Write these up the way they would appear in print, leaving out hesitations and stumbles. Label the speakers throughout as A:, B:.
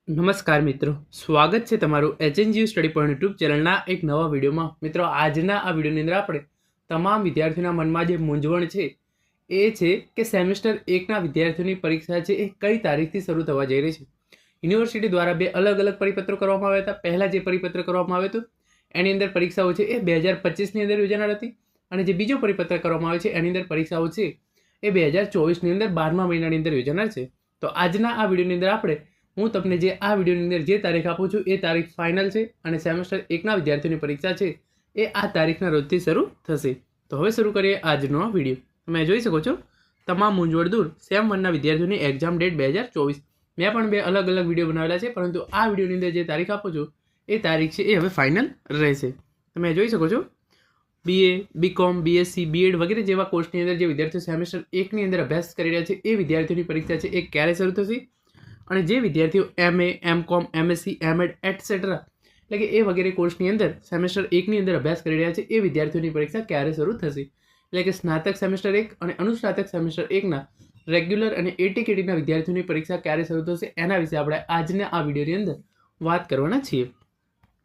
A: નમસ્કાર મિત્રો, સ્વાગત છે તમારું એચએનજીયુ સ્ટડી પોઈન્ટ યુટ્યુબ ચેનલના એક નવા વિડીયોમાં. મિત્રો, આજના આ વિડીયોની અંદર આપણે તમામ વિદ્યાર્થીઓના મનમાં જે મૂંઝવણ છે એ છે કે સેમેસ્ટર 1ના વિદ્યાર્થીઓની પરીક્ષા છે એ કઈ તારીખથી શરૂ થવા જઈ રહી છે. યુનિવર્સિટી દ્વારા બે અલગ અલગ પરિપત્રો કરવામાં આવ્યા હતા. પહેલાં જે પરિપત્ર કરવામાં આવ્યું હતું એની અંદર પરીક્ષાઓ છે એ 2025ની અંદર યોજાનાર હતી, અને જે બીજો પરિપત્ર કરવામાં આવે છે એની અંદર પરીક્ષાઓ છે એ 2024ની અંદર 12મા મહિનાની અંદર યોજાનાર છે. તો આજના આ વિડીયોની અંદર હું તમને જે આ વિડીયોની અંદર જે તારીખ આપું છું એ તારીખ ફાઇનલ છે, અને સેમેસ્ટર 1ના વિદ્યાર્થીઓની પરીક્ષા છે એ આ તારીખના રોજથી શરૂ થશે. તો હવે શરૂ કરીએ આજનો આ વિડીયો. તમે જોઈ શકો છો તમામ મૂંઝવણ દૂર સેમ 1ના વિદ્યાર્થીઓની એક્ઝામ ડેટ 2024. મેં પણ બે અલગ અલગ વિડીયો બનાવેલા છે, પરંતુ આ વિડીયોની અંદર જે તારીખ આપું છું એ તારીખ છે એ હવે ફાઇનલ રહેશે. તમે જોઈ શકો છો BA, BCom, BSc, BEd વગેરે જેવા કોર્સની અંદર જે વિદ્યાર્થીઓ સેમેસ્ટર 1ની અંદર અભ્યાસ કરી રહ્યા છે એ વિદ્યાર્થીઓની પરીક્ષા છે એ ક્યારે શરૂ થશે, અને જે વિદ્યાર્થીઓ MA, MCom, MSc, MEd etcetera એટલે કે એ વગેરે કોર્સની અંદર સેમેસ્ટર 1ની અંદર અભ્યાસ કરી રહ્યા છે એ વિદ્યાર્થીઓની પરીક્ષા ક્યારે શરૂ થશે, એટલે કે સ્નાતક સેમેસ્ટર 1 અને અનુસ્નાતક સેમેસ્ટર 1ના રેગ્યુલર અને ATKTના વિદ્યાર્થીઓની પરીક્ષા ક્યારે શરૂ થશે એના વિશે આપણે આજના આ વિડીયોની અંદર વાત કરવાના છીએ.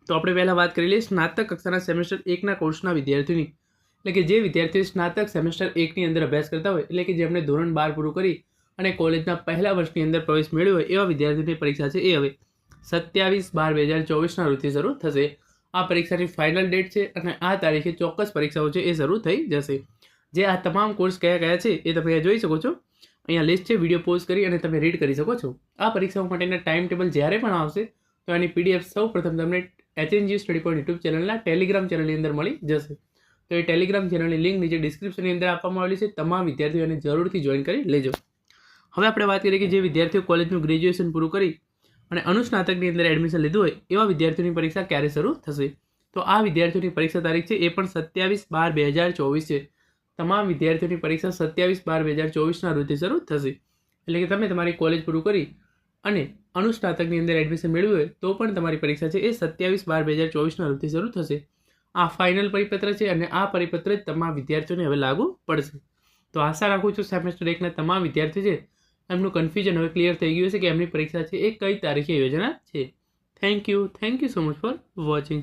A: તો આપણે પહેલાં વાત કરી લઈએ સ્નાતક કક્ષાના સેમેસ્ટર 1ના કોર્સના વિદ્યાર્થીઓની, એટલે કે જે વિદ્યાર્થીઓ સ્નાતક સેમેસ્ટર 1ની અંદર અભ્યાસ કરતા હોય, એટલે કે જેમણે ધોરણ 12 પૂરું કરી અને કોલેજના પહેલા વર્ષની અંદર પ્રવેશ મેળવ્યો હોય એવા વિદ્યાર્થીઓની પરીક્ષા છે એ હવે 27/12/2024ના રોજથી શરૂ થશે. આ પરીક્ષાની ફાઇનલ ડેટ છે, અને આ તારીખે ચોક્કસ પરીક્ષાઓ છે એ શરૂ થઈ જશે. જે આ તમામ કોર્સ કયા કયા છે એ તમે જોઈ શકો છો. અહીંયા લિસ્ટ છે, વિડીયો પોઝ કરી અને તમે રીડ કરી શકો છો. આ પરીક્ષાઓ માટેના ટાઈમ ટેબલ જ્યારે પણ આવશે તો એની PDF સૌ પ્રથમ તમને એચએનજીયુ સ્ટડી પોઈન્ટ યુટ્યુબ ચેનલના ટેલિગ્રામ ચેનલની અંદર મળી જશે. તો એ ટેલિગ્રામ ચેનલની લિંક નીચે ડિસ્ક્રિપ્શનની અંદર આપવામાં આવેલી છે. તમામ વિદ્યાર્થીઓને જરૂરથી જોઈન કરી લેજો. હવે આપણે વાત કરીએ કે જે વિદ્યાર્થીઓ કોલેજનું ગ્રેજ્યુએશન પૂરું કરી અને અનુસ્નાતકની અંદર એડમિશન લીધું હોય એવા વિદ્યાર્થીઓની પરીક્ષા ક્યારે શરૂ થશે, તો આ વિદ્યાર્થીઓની પરીક્ષા તારીખ છે એ પણ 27/12/2024 છે. તમામ વિદ્યાર્થીઓની પરીક્ષા 27/12/2024ના રોજથી શરૂ થશે. એટલે કે તમે તમારી કોલેજ પૂરું કરી અને અનુસ્નાતકની અંદર એડમિશન મેળવ્યું હોય તો પણ તમારી પરીક્ષા છે એ 27/12/2024ના રોજથી શરૂ થશે. આ ફાઇનલ પરિપત્ર છે, અને આ પરિપત્ર જ તમામ વિદ્યાર્થીઓને હવે લાગુ પડશે. તો આશા રાખું છું સેમેસ્ટર 1ના તમામ વિદ્યાર્થીઓ છે એમનું કન્ફ્યુઝન હવે ક્લિયર થઈ ગયું છે કે એમની પરીક્ષા છે એ કઈ તારીખે યોજાનાર છે. Thank you so much for watching.